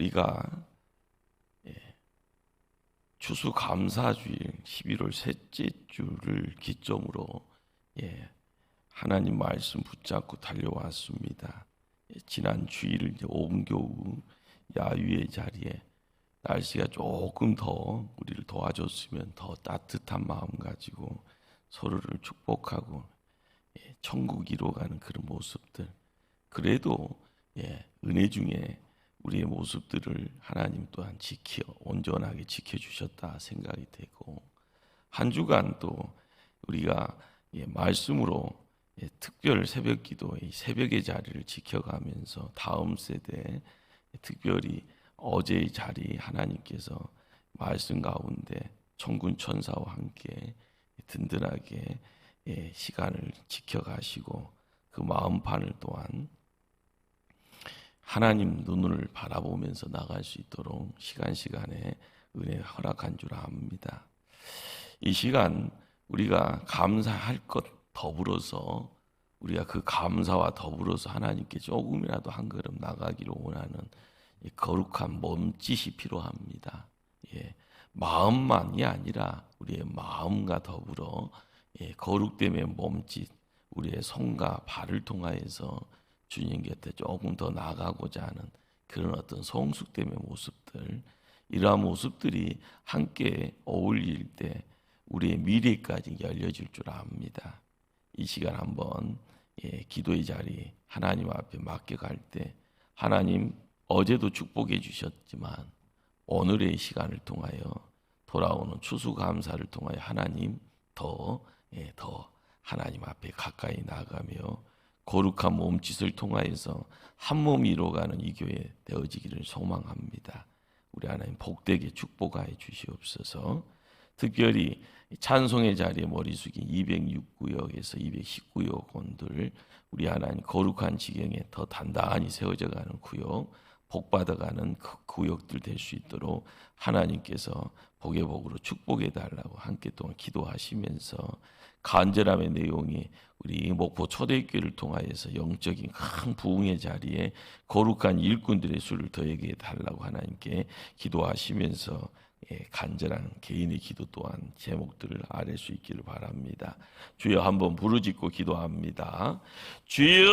우리가 추수감사주일 11월 셋째 주를 기점으로 하나님 말씀 붙잡고 달려왔습니다. 지난 주일 오금교우 야유의 자리에 날씨가 조금 더 우리를 도와줬으면 더 따뜻한 마음 가지고 서로를 축복하고 천국 이루어가는 그런 모습들, 그래도 은혜 중에 우리의 모습들을 하나님 또한 온전하게 지켜주셨다 생각이 되고, 한 주간 또 우리가 말씀으로 특별 새벽기도 새벽의 자리를 지켜가면서 다음 세대, 특별히 어제의 자리 하나님께서 말씀 가운데 천군 천사와 함께 든든하게 시간을 지켜가시고 그 마음판을 또한 하나님 눈을 바라보면서 나갈 수 있도록 시간에 은혜 허락한 줄 압니다. 이 시간 우리가 감사할 것 더불어서 우리가 그 감사와 더불어서 하나님께 조금이라도 한 걸음 나가기를 원하는 거룩한 몸짓이 필요합니다. 마음만이 아니라 우리의 마음과 더불어 거룩됨의 몸짓, 우리의 손과 발을 통하여서 주님 곁에 조금 더 나가고자 하는 그런 어떤 성숙됨의 모습들, 이러한 모습들이 함께 어울릴 때 우리의 미래까지 열려질 줄 압니다. 이 시간 한번 기도의 자리 하나님 앞에 맡겨갈 때, 하나님 어제도 축복해 주셨지만 오늘의 시간을 통하여 돌아오는 추수감사를 통하여 하나님 더 하나님 앞에 가까이 나가며 거룩한 몸짓을 통하여서 한 몸이 이루어가는 이 교회 되어지기를 소망합니다. 우리 하나님 복되게 축복하여 주시옵소서. 특별히 찬송의 자리에 머리 숙인 206구역에서 219구역 원들, 우리 하나님 거룩한 지경에 더 단단히 세워져가는 구역, 복받아가는 그 구역들 될 수 있도록 하나님께서 복의 복으로 축복해 달라고 함께 동안 기도하시면서, 간절함의 내용이 우리 목포 초대교회를 통하여서 영적인 큰 부흥의 자리에 거룩한 일꾼들의 수를 더하게 달라고 하나님께 기도하시면서 간절한 개인의 기도 또한 제목들을 아뢰 수 있기를 바랍니다. 주여 한번 부르짖고 기도합니다. 주여,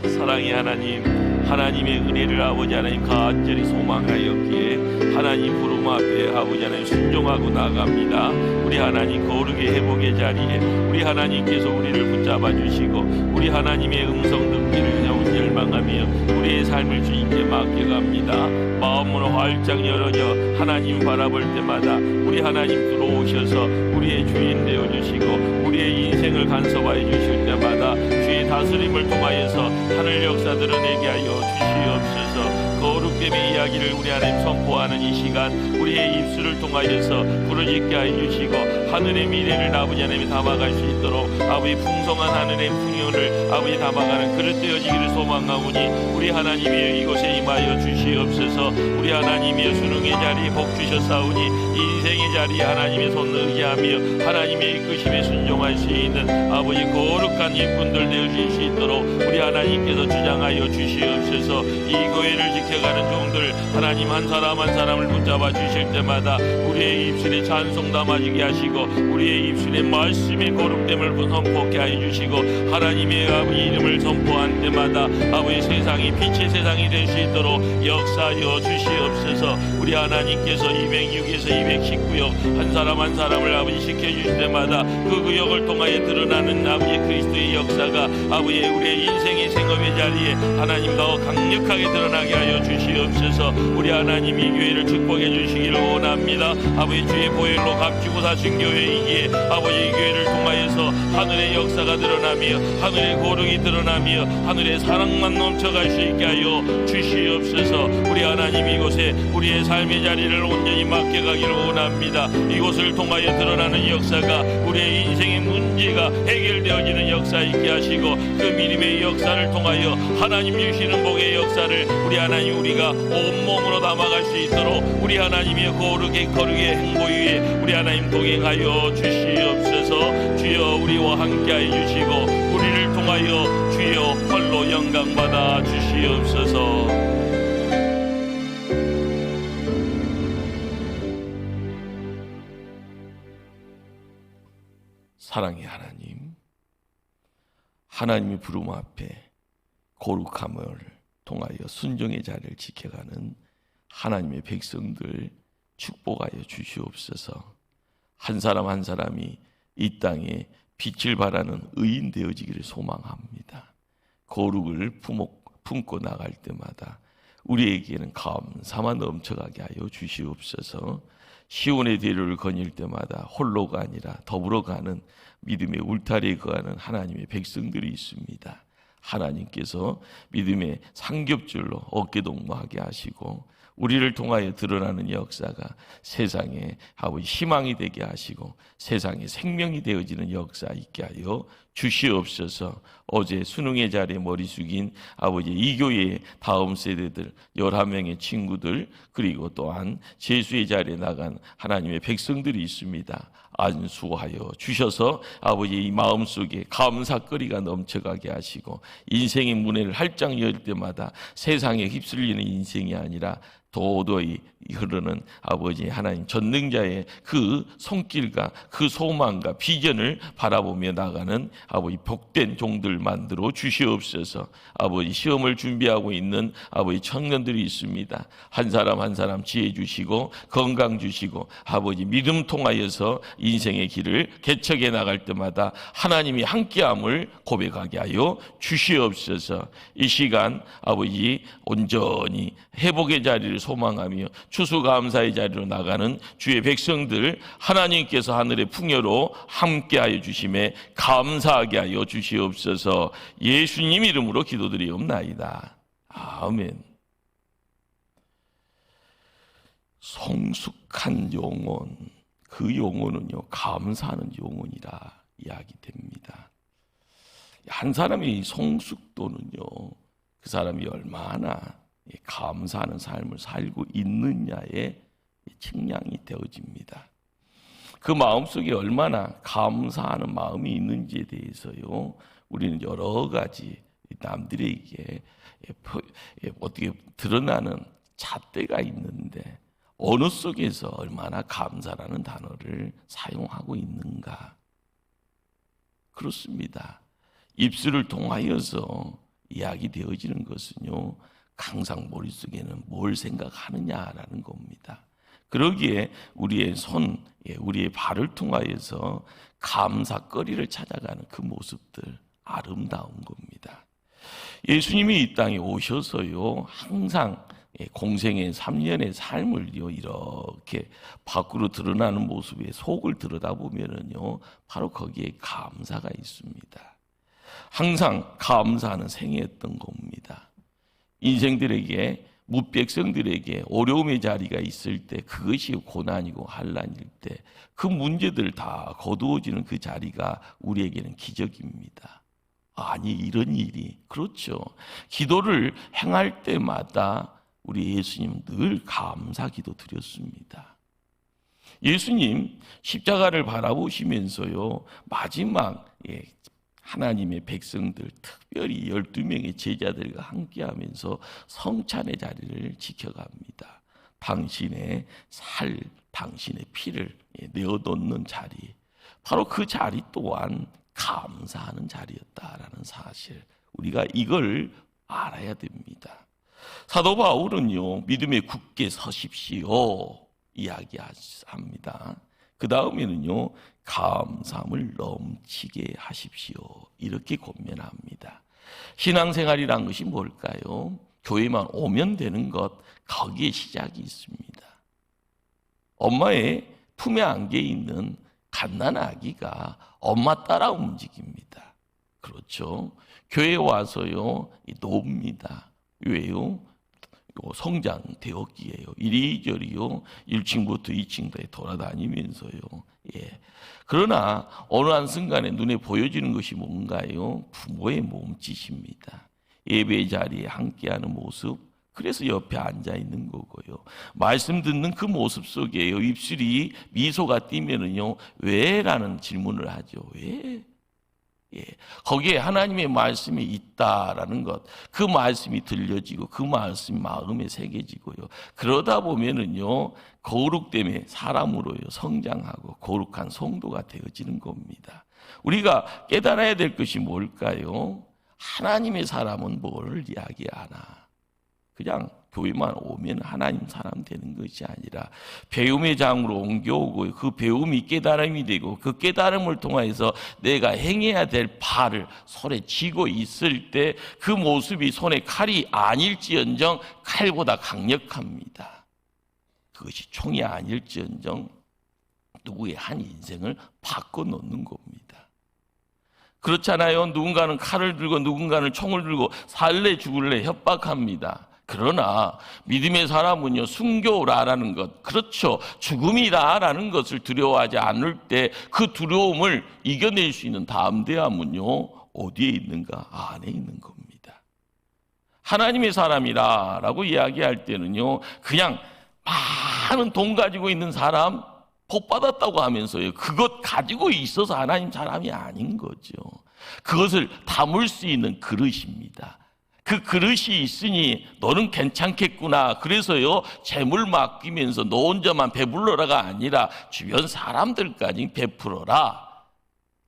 사랑의 하나님, 하나님의 은혜를 아버지 하나님 간절히 소망하였기에 하나님 부름 앞에 아버지 하나님 순종하고 나갑니다. 우리 하나님 거룩의 회복의 자리에 우리 하나님께서 우리를 붙잡아 주시고 우리 하나님의 음성 듣기를 열망하며 우리의 삶을 주님께 맡겨갑니다. 마음으로 활짝 열어져 하나님 바라볼 때마다 우리 하나님 들어오셔서 우리의 주인 되어주시고 우리의 인생을 간섭하여 주실 때마다 주의 다스림을 통하여서 하늘 역사 드러내게 하여 주시옵소서. 거룩됨의 이야기를 우리 하나님 선포하는 이 시간, 우리의 입술을 통하여서 부르짖게 하여 주시고 하늘의 미래를 아버지 하나님이 담아갈 수 있도록 아버지 풍성한 하늘의 풍요를 아버지 담아가는 그릇 되어지기를 소망하오니 우리 하나님이여 이곳에 임하여 주시옵소서. 우리 하나님이여 수능의 자리에 복 주셨사오니 인생의 자리에 하나님의 손을 의지하며 하나님의 이끄심에 순종할 수 있는 아버지 거룩한 일꾼들 되어질 수 있도록 우리 하나님께서 주장하여 주시옵소서. 이 교회를 지켜가는 종들 하나님 한 사람 한 사람을 붙잡아 주실 때마다 우리의 입술에 찬송 담아지게 하시고 우리의 입술에 말씀의 거룩됨을 선포케 하여 주시고 하나님의 아버지 이름을 선포한 때마다 아버지 세상이 빛의 세상이 될 수 있도록 역사하여 주시옵소서. 우리 하나님께서 206에서 219역 한 사람 한 사람을 아버지 지켜주실 때마다 그 구역을 통하여 드러나는 아버지 그리스도의 역사가 아버지 우리의 인생의 생업의 자리에 하나님 더 강력하게 드러나게 하여 주시옵소서. 우리 하나님 이 교회를 축복해 주시기를 원합니다. 아버지 주의 보혈로 값주고 사신 교회이기에 아버지 이 교회를 통하여서 하늘의 역사가 드러나며 하늘의 거룩이 드러나며 하늘의 사랑만 넘쳐갈 수 있게 하여 주시옵소서. 우리 하나님 이곳에 우리의 삶의 자리를 온전히 맡겨가기를 원합니다. 이곳을 통하여 드러나는 역사가 우리의 인생의 문제가 해결되어지는 역사 있게 하시고 그 믿음의 역사를 통하여 하나님 주시는 복의 역사를 우리 하나님 우리가 온몸으로 담아갈 수 있도록 우리 하나님의 거룩의 행보 위에 우리 하나님 동행하여 주시옵소서. 주여 우리와 함께하여 주시고 우리를 통하여 주여 홀로 영광받아 주시옵소서. 사랑의 하나님, 하나님의 부름 앞에 거룩함을 통하여 순종의 자리를 지켜가는 하나님의 백성들 축복하여 주시옵소서. 한 사람 한 사람이 이 땅에 빛을 발하는 의인 되어지기를 소망합니다. 거룩을 품고 나갈 때마다 우리에게는 감사만 넘쳐가게 하여 주시옵소서. 시온의 대로를 거닐 때마다 홀로가 아니라 더불어 가는 믿음의 울타리에 거하는 하나님의 백성들이 있습니다. 하나님께서 믿음의 삼겹줄로 어깨동무하게 하시고 우리를 통하여 드러나는 역사가 세상에 아버지 희망이 되게 하시고 세상에 생명이 되어지는 역사 있게 하여 주시옵소서. 어제 수능의 자리에 머리 숙인 아버지 이 교회의 다음 세대들 11명의 친구들 그리고 또한 재수의 자리에 나간 하나님의 백성들이 있습니다. 안수하여 주셔서 아버지 이 마음속에 감사거리가 넘쳐가게 하시고 인생의 문을 활짝 열 때마다 세상에 휩쓸리는 인생이 아니라 도도히 흐르는 아버지 하나님 전능자의 그 손길과 그 소망과 비전을 바라보며 나가는 아버지 복된 종들 만들어 주시옵소서. 아버지 시험을 준비하고 있는 아버지 청년들이 있습니다. 한 사람 한 사람 지혜 주시고 건강 주시고 아버지 믿음 통하여서 인생의 길을 개척해 나갈 때마다 하나님이 함께함을 고백하게 하여 주시옵소서. 이 시간 아버지 온전히 회복의 자리를 소망하며 추수감사의 자리로 나가는 주의 백성들 하나님께서 하늘의 풍요로 함께하여 주심에 감사하게 하여 주시옵소서. 예수님 이름으로 기도드리옵나이다. 아멘. 성숙한 영혼, 그 영혼은요 감사하는 영혼이라 이야기됩니다. 한 사람의 성숙도는요 그 사람이 얼마나 감사하는 삶을 살고 있느냐에 측량이 되어집니다. 그 마음속에 얼마나 감사하는 마음이 있는지에 대해서요 우리는 여러 가지 남들에게 어떻게 드러나는 잣대가 있는데 어느 속에서 얼마나 감사라는 단어를 사용하고 있는가. 그렇습니다. 입술을 통하여서 이야기되어지는 것은요 항상 머릿속에는 뭘 생각하느냐라는 겁니다. 그러기에 우리의 손, 우리의 발을 통하여서 감사거리를 찾아가는 그 모습들 아름다운 겁니다. 예수님이 이 땅에 오셔서요 항상 공생의 3년의 삶을요 이렇게 밖으로 드러나는 모습의 속을 들여다보면은요 바로 거기에 감사가 있습니다. 항상 감사하는 생애였던 겁니다. 인생들에게 무백성들에게 어려움의 자리가 있을 때 그것이 고난이고 환난일 때 그 문제들 다 거두어지는 그 자리가 우리에게는 기적입니다. 아니 이런 일이 그렇죠. 기도를 행할 때마다 우리 예수님 늘 감사 기도 드렸습니다. 예수님 십자가를 바라보시면서요 마지막 하나님의 백성들 특별히 12명의 제자들과 함께하면서 성찬의 자리를 지켜갑니다. 당신의 살, 당신의 피를 내어놓는 자리, 바로 그 자리 또한 감사하는 자리였다라는 사실, 우리가 이걸 알아야 됩니다. 사도 바울은요 믿음에 굳게 서십시오 이야기합니다. 그 다음에는요 감사함을 넘치게 하십시오 이렇게 권면합니다. 신앙생활이란 것이 뭘까요? 교회만 오면 되는 것, 거기에 시작이 있습니다. 엄마의 품에 안겨 있는 갓난 아기가 엄마 따라 움직입니다. 그렇죠? 교회에 와서요 놉니다. 왜요? 성장되었기에요. 이리저리요 1층부터 2층까지 돌아다니면서요. 그러나 어느 한순간에 눈에 보여지는 것이 뭔가요? 부모의 몸짓입니다. 예배 자리에 함께하는 모습, 그래서 옆에 앉아 있는 거고요. 말씀 듣는 그 모습 속에요 입술이 미소가 띄면은요 왜? 라는 질문을 하죠. 왜? 거기에 하나님의 말씀이 있다라는 것, 그 말씀이 들려지고 그 말씀이 마음에 새겨지고요. 그러다 보면은요 거룩됨에 사람으로요 성장하고 거룩한 성도가 되어지는 겁니다. 우리가 깨달아야 될 것이 뭘까요? 하나님의 사람은 뭘 이야기하나? 그냥 교회만 오면 하나님 사람 되는 것이 아니라 배움의 장으로 옮겨오고 그 배움이 깨달음이 되고 그 깨달음을 통해서 내가 행해야 될 바를 손에 쥐고 있을 때 그 모습이 손에 칼이 아닐지언정 칼보다 강력합니다. 그것이 총이 아닐지언정 누구의 한 인생을 바꿔놓는 겁니다. 그렇잖아요. 누군가는 칼을 들고 누군가는 총을 들고 살래 죽을래 협박합니다. 그러나 믿음의 사람은요, 순교라라는 것, 그렇죠, 죽음이다라는 것을 두려워하지 않을 때 그 두려움을 이겨낼 수 있는 담대함은요 어디에 있는가? 안에 있는 겁니다. 하나님의 사람이라고 이야기할 때는요, 그냥 많은 돈 가지고 있는 사람, 복 받았다고 하면서요, 그것 가지고 있어서 하나님 사람이 아닌 거죠. 그것을 담을 수 있는 그릇입니다. 그 그릇이 있으니 너는 괜찮겠구나. 그래서요, 재물 맡기면서 너 혼자만 배불러라가 아니라 주변 사람들까지 베풀어라.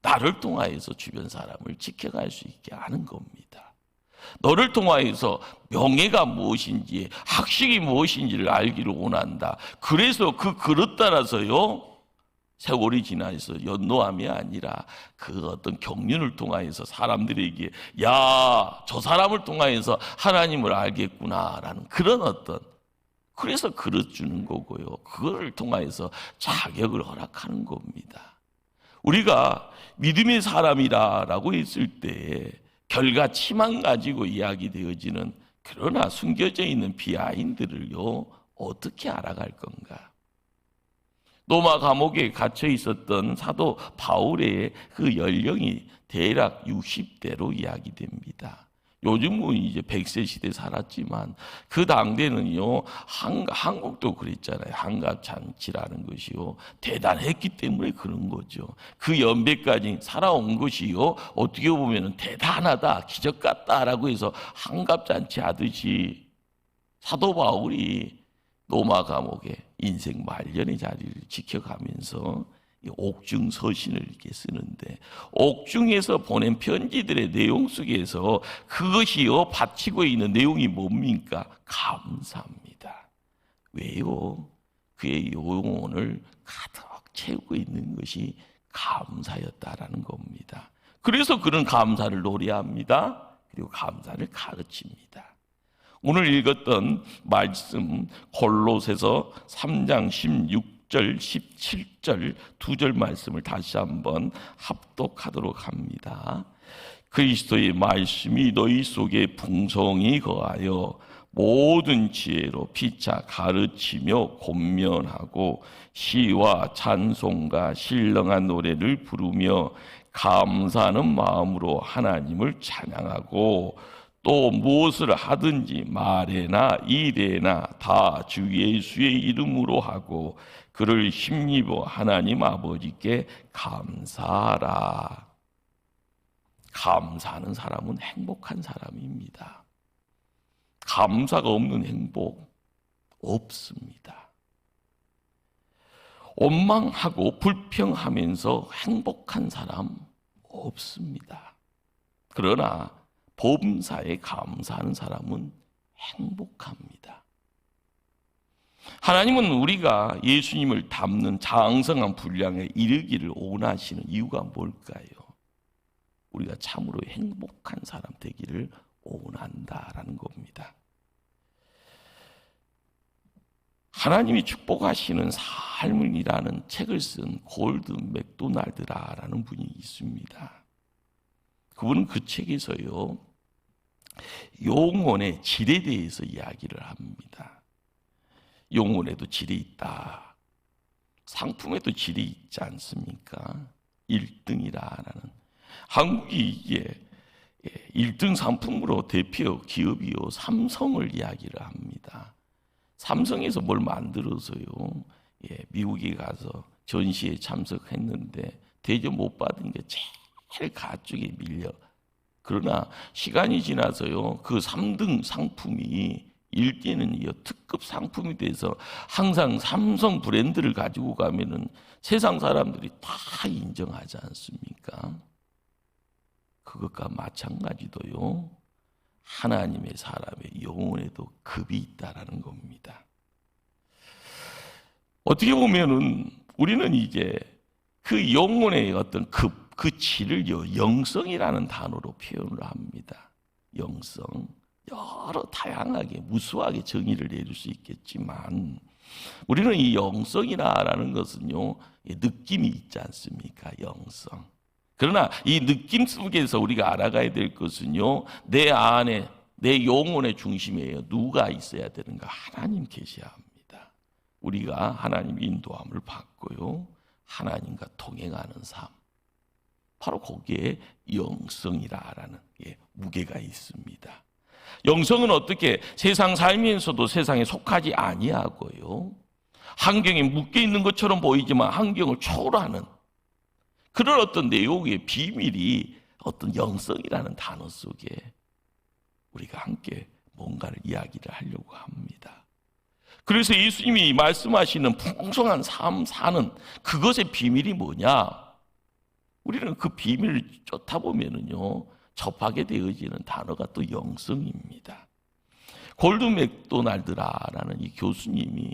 나를 통하여서 주변 사람을 지켜갈 수 있게 하는 겁니다. 너를 통하여서 명예가 무엇인지, 학식이 무엇인지를 알기를 원한다. 그래서 그 그릇 따라서요, 세월이 지나서 연노함이 아니라 그 어떤 경륜을 통하여서 사람들에게 야, 저 사람을 통하여서 하나님을 알겠구나라는 그런 어떤, 그래서 그릇 주는 거고요. 그걸 통하여서 자격을 허락하는 겁니다. 우리가 믿음의 사람이라고 했을 때 결과 치만 가지고 이야기되어지는, 그러나 숨겨져 있는 비하인드를요 어떻게 알아갈 건가? 로마 감옥에 갇혀 있었던 사도 바울의 그 연령이 대략 60대로 이야기됩니다. 요즘은 이제 100세 시대 살았지만 그 당대는요, 한국도 그랬잖아요. 한갑잔치라는 것이요, 대단했기 때문에 그런 거죠. 그 연배까지 살아온 것이요, 어떻게 보면 대단하다, 기적 같다라고 해서 한갑잔치 하듯이 사도 바울이 로마 감옥에 인생 말년의 자리를 지켜가면서 옥중 서신을 이렇게 쓰는데, 옥중에서 보낸 편지들의 내용 속에서 그것이요 바치고 있는 내용이 뭡니까? 감사합니다. 왜요? 그의 영혼을 가득 채우고 있는 것이 감사였다라는 겁니다. 그래서 그런 감사를 노래합니다. 그리고 감사를 가르칩니다. 오늘 읽었던 말씀 골로새서 3장 16절 17절 두 절 말씀을 다시 한번 합독하도록 합니다. 그리스도의 말씀이 너희 속에 풍성히 거하여 모든 지혜로 피차 가르치며 권면하고 시와 찬송과 신령한 노래를 부르며 감사하는 마음으로 하나님을 찬양하고, 또 무엇을 하든지 말에나 일에나 다 주 예수의 이름으로 하고 그를 힘입어 하나님 아버지께 감사하라. 감사하는 사람은 행복한 사람입니다. 감사가 없는 행복 없습니다. 원망하고 불평하면서 행복한 사람 없습니다. 그러나 범사에 감사하는 사람은 행복합니다. 하나님은 우리가 예수님을 닮는 장성한 분량에 이르기를 원하시는 이유가 뭘까요? 우리가 참으로 행복한 사람 되기를 원한다라는 겁니다. 하나님이 축복하시는 삶이라는 책을 쓴 골드 맥도날드라는 분이 있습니다. 그분은 그 책에서요, 영혼의 질에 대해서 이야기를 합니다. 영혼에도 질이 있다. 상품에도 질이 있지 않습니까? 1등이라는. 한국이 이게 1등 상품으로 대표 기업이요, 삼성을 이야기를 합니다. 삼성에서 뭘 만들어서요, 미국에 가서 전시에 참석했는데 대접 못 받은 게 제일 가쪽에 밀려. 그러나 시간이 지나서요, 그 3등 상품이 일대는 특급 상품이 돼서 항상 삼성 브랜드를 가지고 가면은 세상 사람들이 다 인정하지 않습니까? 그것과 마찬가지도요. 하나님의 사람의 영혼에도 급이 있다라는 겁니다. 어떻게 보면은 우리는 이제 그 영혼의 어떤 급, 그 질을요, 영성이라는 단어로 표현을 합니다. 영성. 여러 다양하게 무수하게 정의를 내릴 수 있겠지만 우리는 이 영성이라는 것은요, 느낌이 있지 않습니까? 영성. 그러나 이 느낌 속에서 우리가 알아가야 될 것은요, 내 안에, 내 영혼의 중심에 누가 있어야 되는가? 하나님 계셔야 합니다. 우리가 하나님 인도함을 받고요, 하나님과 동행하는 삶. 바로 거기에 영성이라는 무게가 있습니다. 영성은 어떻게 세상 살면서도 세상에 속하지 아니하고요, 환경에 묶여 있는 것처럼 보이지만 환경을 초월하는 그런 어떤 내용의 비밀이 어떤 영성이라는 단어 속에 우리가 함께 뭔가를 이야기를 하려고 합니다. 그래서 예수님이 말씀하시는 풍성한 삶 사는 그것의 비밀이 뭐냐? 우리는 그 비밀을 쫓아 보면은요, 접하게 되어지는 단어가 또 영성입니다. 골드 맥도날드라는 이 교수님이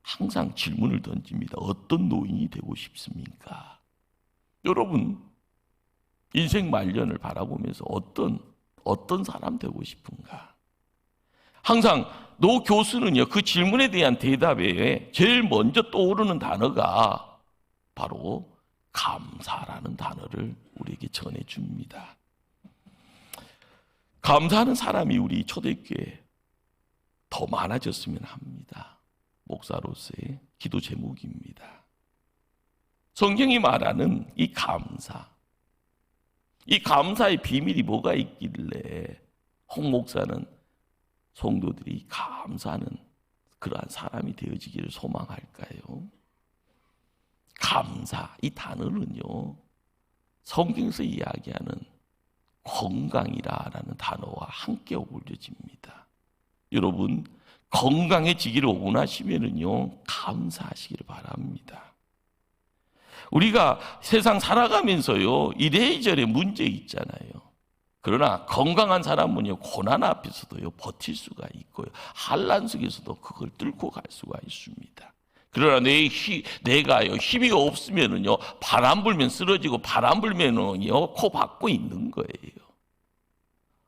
항상 질문을 던집니다. 어떤 노인이 되고 싶습니까? 여러분, 인생 말년을 바라보면서 어떤 사람 되고 싶은가? 항상 노 교수는요, 그 질문에 대한 대답에 제일 먼저 떠오르는 단어가 바로 감사라는 단어를 우리에게 전해줍니다. 감사하는 사람이 우리 초대교회에 더 많아졌으면 합니다. 목사로서의 기도 제목입니다. 성경이 말하는 이 감사의 비밀이 뭐가 있길래 홍 목사는 성도들이 감사하는 그러한 사람이 되어지기를 소망할까요? 감사, 이 단어는요, 성경에서 이야기하는 건강이라는 단어와 함께 어울려집니다. 여러분, 건강해지기를 원하시면은요, 감사하시기를 바랍니다. 우리가 세상 살아가면서요, 이래저래 문제 있잖아요. 그러나 건강한 사람은요, 고난 앞에서도요, 버틸 수가 있고요, 환난 속에서도 그걸 뚫고 갈 수가 있습니다. 그러나 내가요, 힘이 없으면은요, 바람 불면 쓰러지고 바람 불면은요, 코 박고 있는 거예요.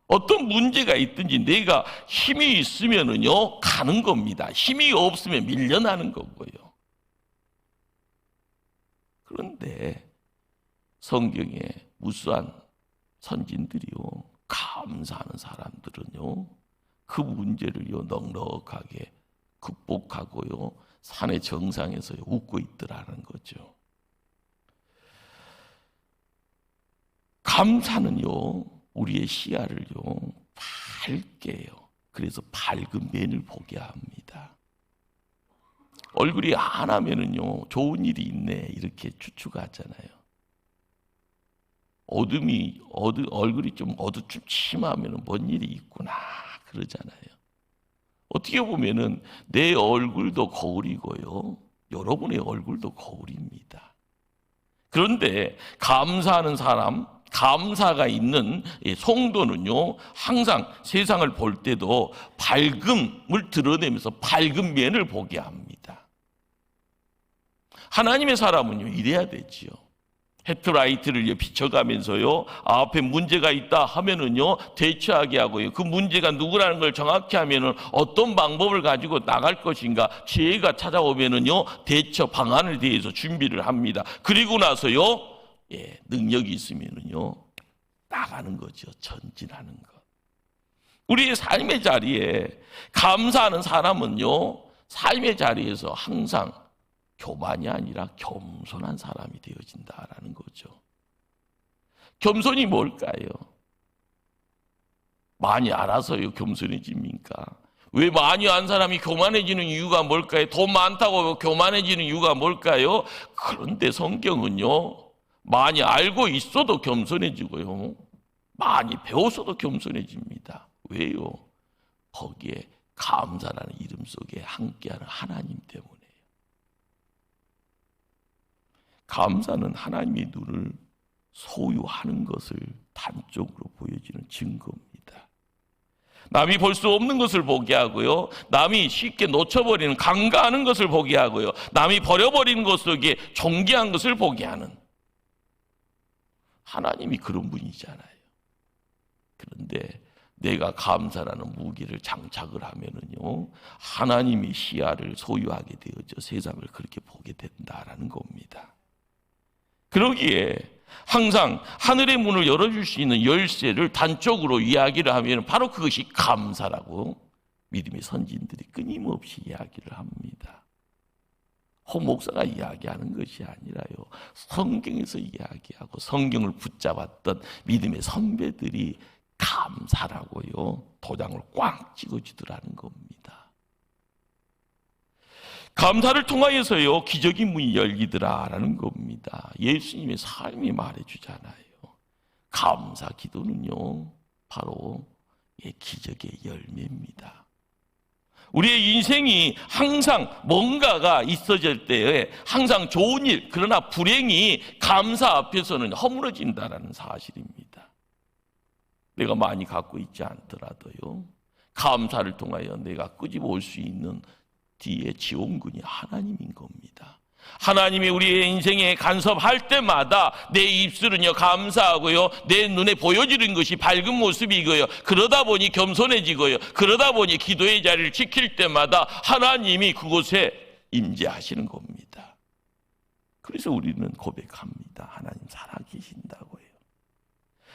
어떤 문제가 있든지 내가 힘이 있으면은요, 가는 겁니다. 힘이 없으면 밀려나는 거고요. 그런데 성경에 무수한 선진들이요, 감사하는 사람들은요, 그 문제를요, 넉넉하게 극복하고요, 산의 정상에서 웃고 있더라는 거죠. 감사는요, 우리의 시야를요, 밝게 해요. 그래서 밝은 면을 보게 합니다. 얼굴이 환하면은요, 좋은 일이 있네, 이렇게 추측하잖아요. 얼굴이 좀 어두침침하면 뭔 일이 있구나, 그러잖아요. 어떻게 보면은 내 얼굴도 거울이고요, 여러분의 얼굴도 거울입니다. 그런데 감사하는 사람, 감사가 있는 성도는요, 항상 세상을 볼 때도 밝음을 드러내면서 밝은 면을 보게 합니다. 하나님의 사람은요, 이래야 되지요. 헤드라이트를 비춰가면서요, 앞에 문제가 있다 하면은요, 대처하게 하고요, 그 문제가 누구라는 걸 정확히 하면은 어떤 방법을 가지고 나갈 것인가, 지혜가 찾아오면은요, 대처 방안을 대해서 준비를 합니다. 그리고 나서요, 능력이 있으면은요, 나가는 거죠. 전진하는 것. 우리의 삶의 자리에 감사하는 사람은요, 삶의 자리에서 항상 교만이 아니라 겸손한 사람이 되어진다라는 거죠. 겸손이 뭘까요? 많이 알아서요, 겸손해집니까? 왜 많이 안 사람이 교만해지는 이유가 뭘까요? 돈 많다고 교만해지는 이유가 뭘까요? 그런데 성경은요, 많이 알고 있어도 겸손해지고요, 많이 배웠어도 겸손해집니다. 왜요? 거기에 감사라는 이름 속에 함께하는 하나님 때문이에요. 감사는 하나님의 눈을 소유하는 것을 단적으로 보여주는 증거입니다. 남이 볼 수 없는 것을 보게 하고요, 남이 쉽게 놓쳐버리는 간과하는 것을 보게 하고요, 남이 버려버리는 것 속에 존귀한 것을 보게 하는 하나님이 그런 분이잖아요. 그런데 내가 감사라는 무기를 장착을 하면은요, 하나님의 시야를 소유하게 되어져 세상을 그렇게 보게 된다라는 겁니다. 그러기에 항상 하늘의 문을 열어줄 수 있는 열쇠를 단적으로 이야기를 하면 바로 그것이 감사라고 믿음의 선진들이 끊임없이 이야기를 합니다. 호 목사가 이야기하는 것이 아니라요, 성경에서 이야기하고 성경을 붙잡았던 믿음의 선배들이 감사라고요 도장을 꽉 찍어주더라는 겁니다. 감사를 통하여서요 기적의 문이 열리더라라는 겁니다. 예수님의 삶이 말해주잖아요. 감사 기도는요 바로 기적의 열매입니다. 우리의 인생이 항상 뭔가가 있어질 때에 항상 좋은 일, 그러나 불행이 감사 앞에서는 허물어진다는 사실입니다. 내가 많이 갖고 있지 않더라도요, 감사를 통하여 내가 끄집어 올 수 있는 뒤에 지원군이 하나님인 겁니다. 하나님이 우리의 인생에 간섭할 때마다 내 입술은요 감사하고요, 내 눈에 보여지는 것이 밝은 모습이고요, 그러다 보니 겸손해지고요, 그러다 보니 기도의 자리를 지킬 때마다 하나님이 그곳에 임재하시는 겁니다. 그래서 우리는 고백합니다. 하나님 살아계신다고요.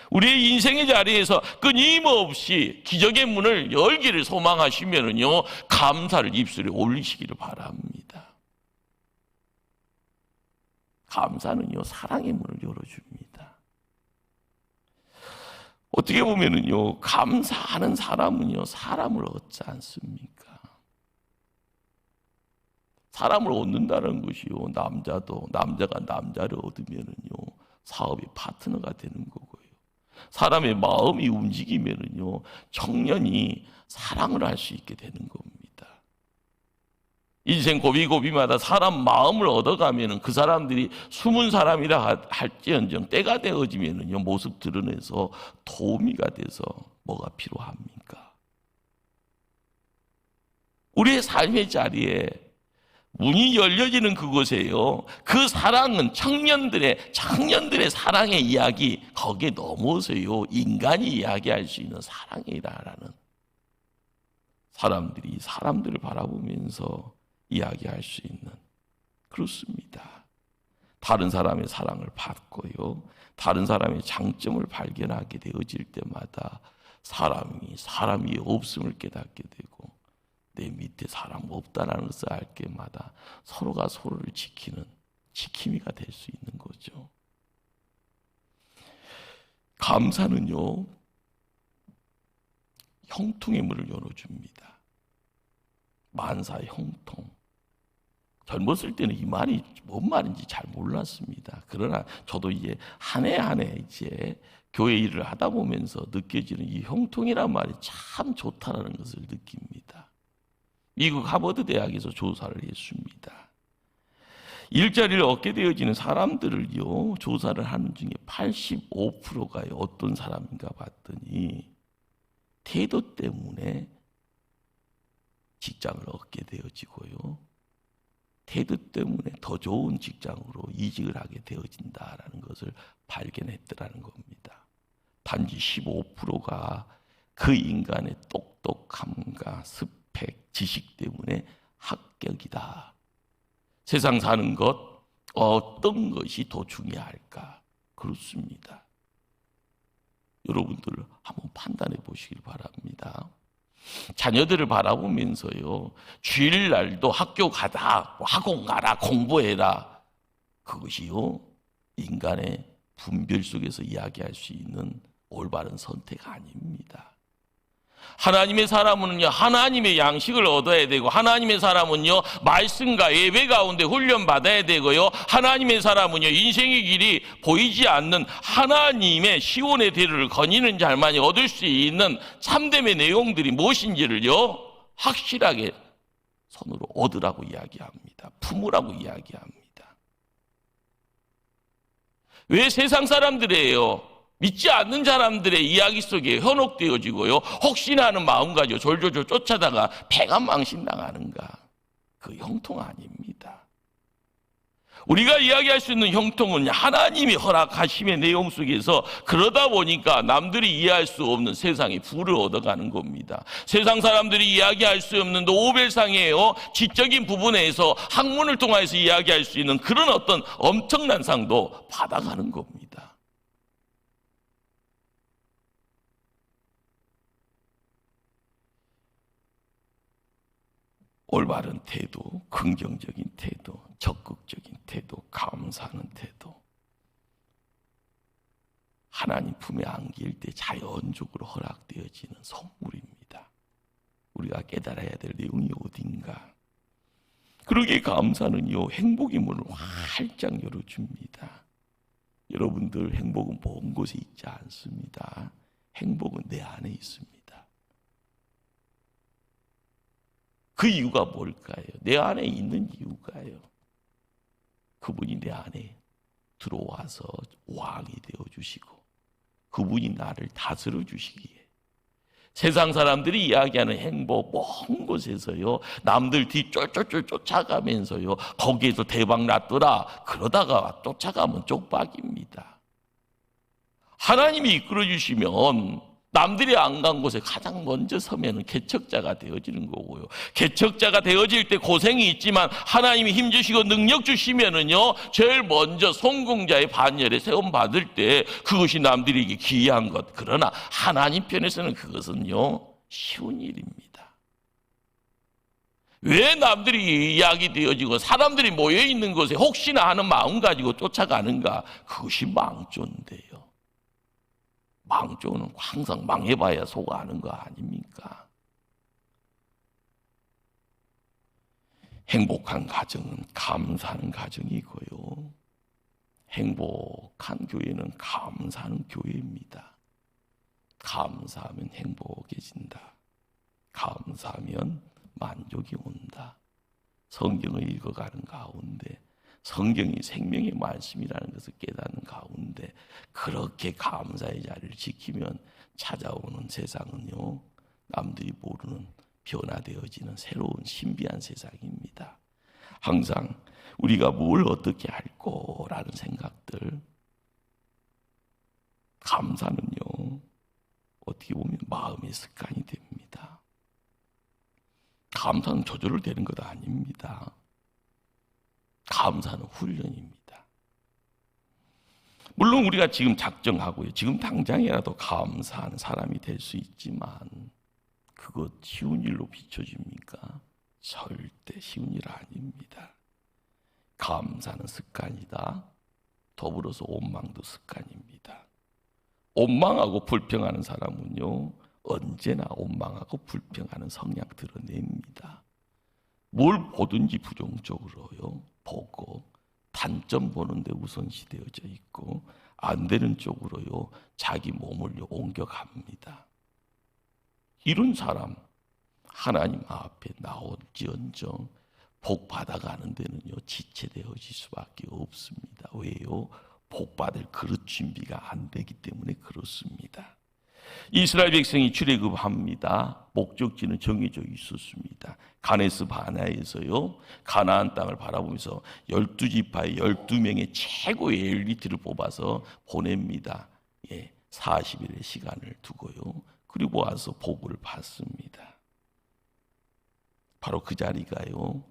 우리의 인생의 자리에서 끊임없이 기적의 문을 열기를 소망하시면은요 감사를 입술에 올리시기를 바랍니다. 감사는요 사랑의 문을 열어줍니다. 어떻게 보면은요 감사하는 사람은요 사람을 얻지 않습니까? 사람을 얻는다는 것이요, 남자가 남자를 얻으면은요 사업의 파트너가 되는 거고요, 사람의 마음이 움직이면은요 청년이 사랑을 할 수 있게 되는 겁니다. 인생 고비고비마다 사람 마음을 얻어가면은 그 사람들이 숨은 사람이라 할지언정 때가 되어지면은요 모습 드러내서 도우미가 돼서 뭐가 필요합니까? 우리의 삶의 자리에 문이 열려지는 그곳에요, 그 사랑은 청년들의 사랑의 이야기, 거기에 넘어서요 인간이 이야기할 수 있는 사랑이라는, 사람들이 사람들을 바라보면서 이야기할 수 있는, 그렇습니다. 다른 사람의 사랑을 받고요, 다른 사람의 장점을 발견하게 되어질 때마다 사람이 없음을 깨닫게 되고 내 밑에 사람 없다는 것을 알 때마다 서로가 서로를 지키는 지킴이가 될 수 있는 거죠. 감사는요 형통의 문을 열어줍니다. 만사 형통. 젊었을 때는 이 말이 뭔 말인지 잘 몰랐습니다. 그러나 저도 이제 한 해 이제 교회 일을 하다 보면서 느껴지는 이 형통이란 말이 참 좋다라는 것을 느낍니다. 미국 하버드 대학에서 조사를 했습니다. 일자리를 얻게 되어지는 사람들을요 조사를 하는 중에 85%가 어떤 사람인가 봤더니 태도 때문에 직장을 얻게 되어지고요, 태도 때문에 더 좋은 직장으로 이직을 하게 되어진다라는 것을 발견했더라는 겁니다. 단지 15%가 그 인간의 똑똑함과 스펙, 지식 때문에 합격이다. 세상 사는 것 어떤 것이 더 중요할까? 그렇습니다. 여러분들 한번 판단해 보시길 바랍니다. 자녀들을 바라보면서요 주일날도 학교 가다, 학원 가라, 공부해라, 그것이요 인간의 분별 속에서 이야기할 수 있는 올바른 선택 아닙니다. 하나님의 사람은요, 하나님의 양식을 얻어야 되고, 하나님의 사람은요, 말씀과 예배 가운데 훈련받아야 되고요, 하나님의 사람은요, 인생의 길이 보이지 않는 하나님의 시온의 대로를 거니는 자만이 얻을 수 있는 참됨의 내용들이 무엇인지를요, 확실하게 손으로 얻으라고 이야기합니다. 품으라고 이야기합니다. 왜 세상 사람들이에요? 믿지 않는 사람들의 이야기 속에 현혹되어지고요, 혹시나 하는 마음 가지고 졸졸졸 쫓아다가 배가 망신당하는가? 그 형통 아닙니다. 우리가 이야기할 수 있는 형통은 하나님이 허락하심의 내용 속에서, 그러다 보니까 남들이 이해할 수 없는 세상의 부를 얻어가는 겁니다. 세상 사람들이 이야기할 수 없는 노벨상이에요, 지적인 부분에서 학문을 통해서 이야기할 수 있는 그런 어떤 엄청난 상도 받아가는 겁니다. 올바른 태도, 긍정적인 태도, 적극적인 태도, 감사하는 태도, 하나님 품에 안길 때 자연적으로 허락되어지는 선물입니다. 우리가 깨달아야 될 내용이 어딘가? 그러기에 감사는요, 행복의 문을 활짝 열어줍니다. 여러분들, 행복은 먼 곳에 있지 않습니다. 행복은 내 안에 있습니다. 그 이유가 뭘까요? 내 안에 있는 이유가요, 그분이 내 안에 들어와서 왕이 되어주시고, 그분이 나를 다스려 주시기에, 세상 사람들이 이야기하는 행복, 먼 곳에서요, 남들 뒤 쫄쫄쫄 쫓아가면서요, 거기에서 대박 났더라 그러다가 쫓아가면 쪽박입니다. 하나님이 이끌어 주시면 남들이 안 간 곳에 가장 먼저 서면은 개척자가 되어지는 거고요, 개척자가 되어질 때 고생이 있지만 하나님이 힘주시고 능력 주시면은요, 제일 먼저 성공자의 반열에 세움받을 때 그것이 남들에게 기이한 것, 그러나 하나님 편에서는 그것은요, 쉬운 일입니다. 왜 남들이 이야기 되어지고 사람들이 모여있는 곳에 혹시나 하는 마음 가지고 쫓아가는가? 그것이 망조인데요. 망조는 항상 망해봐야 속 아는 거 아닙니까? 행복한 가정은 감사하는 가정이고요, 행복한 교회는 감사하는 교회입니다. 감사하면 행복해진다. 감사하면 만족이 온다. 성경을 읽어가는 가운데, 성경이 생명의 말씀이라는 것을 깨닫는 가운데, 그렇게 감사의 자리를 지키면 찾아오는 세상은요, 남들이 모르는 변화되어지는 새로운 신비한 세상입니다. 항상 우리가 뭘 어떻게 할 거라는 생각들, 감사는요, 어떻게 보면 마음의 습관이 됩니다. 감사는 저절로 되는 것 아닙니다. 감사는 훈련입니다. 물론 우리가 지금 작정하고요, 지금 당장이라도 감사하는 사람이 될 수 있지만, 그것 쉬운 일로 비춰집니까? 절대 쉬운 일 아닙니다. 감사는 습관이다. 더불어서 원망도 습관입니다. 원망하고 불평하는 사람은요, 언제나 원망하고 불평하는 성향 드러냅니다. 뭘 보든지 부정적으로요 보고, 단점 보는데 우선시 되어져 있고, 안 되는 쪽으로요 자기 몸을 옮겨갑니다. 이런 사람 하나님 앞에 나올지언정 복 받아가는 데는요 지체되어질 수밖에 없습니다. 왜요? 복 받을 그릇 준비가 안 되기 때문에 그렇습니다. 이스라엘 백성이 출애굽합니다. 목적지는 정해져 있었습니다. 가네스 바네아에서요 가나안 땅을 바라보면서 12지파의 12명의 최고의 엘리트를 뽑아서 보냅니다. 40일의 시간을 두고요. 그리고 와서 복을 받습니다. 바로 그 자리가요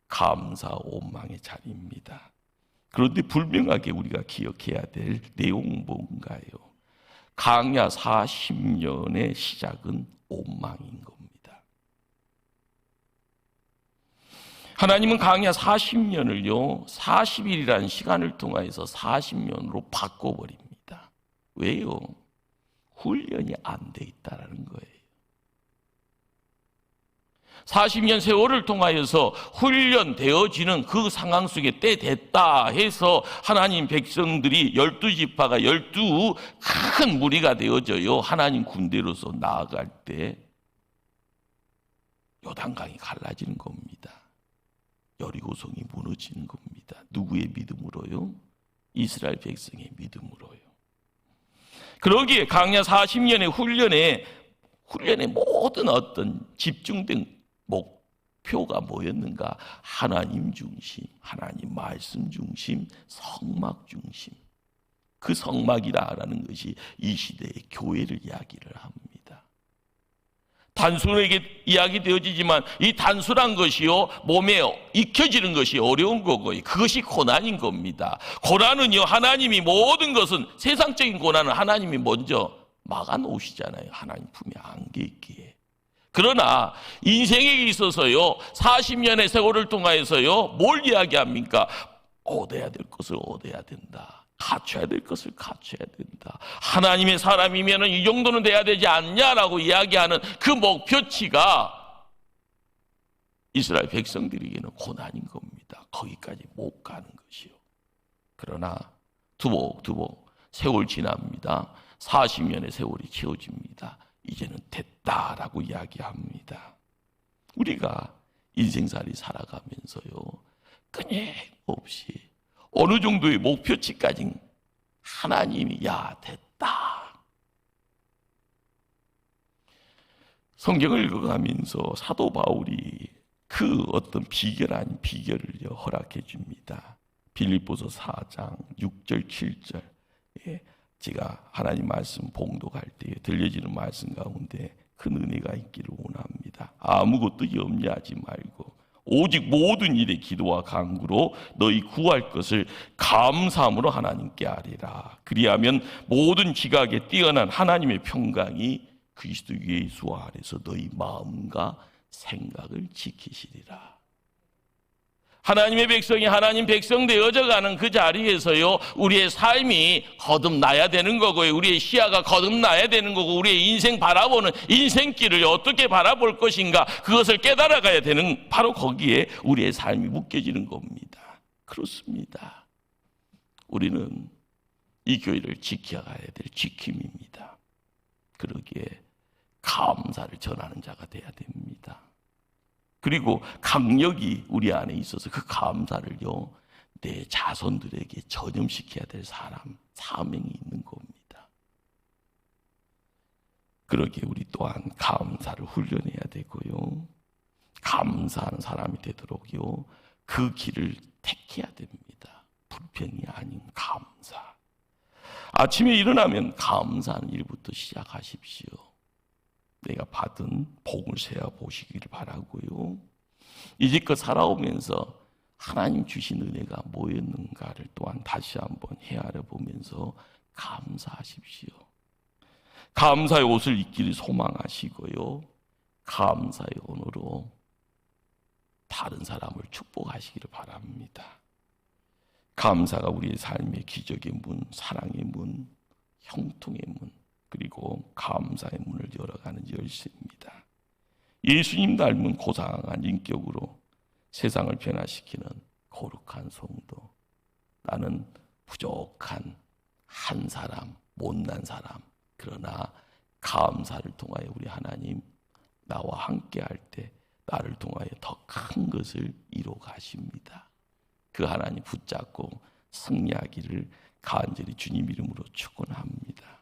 감사 원망의 자리입니다. 그런데 분명하게 우리가 기억해야 될 내용은 뭔가요? 강야 40년의 시작은 원망인 겁니다. 하나님은 강야 40년을요 40일이라는 시간을 통해서 40년으로 바꿔버립니다. 왜요? 훈련이 안 돼 있다라는 거예요. 40년 세월을 통하여서 훈련되어지는 그 상황 속에 때 됐다 해서 하나님 백성들이 12지파가 12 큰 무리가 되어져요. 하나님 군대로서 나아갈 때 요단강이 갈라지는 겁니다. 여리고성이 무너지는 겁니다. 누구의 믿음으로요? 이스라엘 백성의 믿음으로요. 그러기에 강야 40년의 훈련의 모든 어떤 집중된 목표가 뭐였는가? 하나님 중심, 하나님 말씀 중심, 성막 중심. 그 성막이라는 것이 이 시대의 교회를 이야기를 합니다. 단순하게 이야기되어지지만 이 단순한 것이요, 몸에 익혀지는 것이 어려운 거고요. 그것이 고난인 겁니다. 고난은요, 하나님이 모든 것은, 세상적인 고난은 하나님이 먼저 막아놓으시잖아요. 하나님 품에 안겨 있기에. 그러나 인생에 있어서요, 40년의 세월을 통하여서요, 뭘 이야기합니까? 얻어야 될 것을 얻어야 된다. 갖춰야 될 것을 갖춰야 된다. 하나님의 사람이면 이 정도는 돼야 되지 않냐라고 이야기하는 그 목표치가 이스라엘 백성들에게는 고난인 겁니다. 거기까지 못 가는 것이요. 그러나 두복두복 세월 지납니다. 40년의 세월이 채워집니다. 이제는 됐다라고 이야기합니다. 우리가 인생살이 살아가면서요, 끊임없이 어느 정도의 목표치까지 하나님이 야 됐다. 성경을 읽어가면서 사도 바울이 그 어떤 비결 아닌 비결을 허락해 줍니다. 빌립보서 4장 6절 7절. 제가 하나님 말씀 봉독할 때 들려지는 말씀 가운데 큰 은혜가 있기를 원합니다. 아무것도 염려하지 말고 오직 모든 일에 기도와 간구로 너희 구할 것을 감사함으로 하나님께 아뢰라. 그리하면 모든 지각에 뛰어난 하나님의 평강이 그리스도 예수 안에서 너희 마음과 생각을 지키시리라. 하나님의 백성이 하나님 백성 되어져가는 그 자리에서요, 우리의 삶이 거듭나야 되는 거고요, 우리의 시야가 거듭나야 되는 거고, 우리의 인생 바라보는 인생길을 어떻게 바라볼 것인가, 그것을 깨달아가야 되는, 바로 거기에 우리의 삶이 묶여지는 겁니다. 그렇습니다. 우리는 이 교회를 지켜가야 될 지킴입니다. 그러기에 감사를 전하는 자가 돼야 됩니다. 그리고 강력이 우리 안에 있어서 그 감사를요, 내 자손들에게 전염시켜야 될 사명이 있는 겁니다. 그러기에 우리 또한 감사를 훈련해야 되고요, 감사하는 사람이 되도록요, 그 길을 택해야 됩니다. 불평이 아닌 감사. 아침에 일어나면 감사하는 일부터 시작하십시오. 내가 받은 복을 세어 보시기를 바라고요, 이제껏 살아오면서 하나님 주신 은혜가 뭐였는가를 또한 다시 한번 헤아려 보면서 감사하십시오. 감사의 옷을 입기를 소망하시고요, 감사의 언어로 다른 사람을 축복하시기를 바랍니다. 감사가 우리의 삶의 기적의 문, 사랑의 문, 형통의 문, 그리고 감사의 문을 열어가는 열쇠입니다. 예수님 닮은 고상한 인격으로 세상을 변화시키는 거룩한 성도. 나는 부족한 한 사람, 못난 사람, 그러나 감사를 통하여 우리 하나님 나와 함께 할 때 나를 통하여 더 큰 것을 이루어 가십니다. 그 하나님 붙잡고 승리하기를 간절히 주님 이름으로 축원합니다.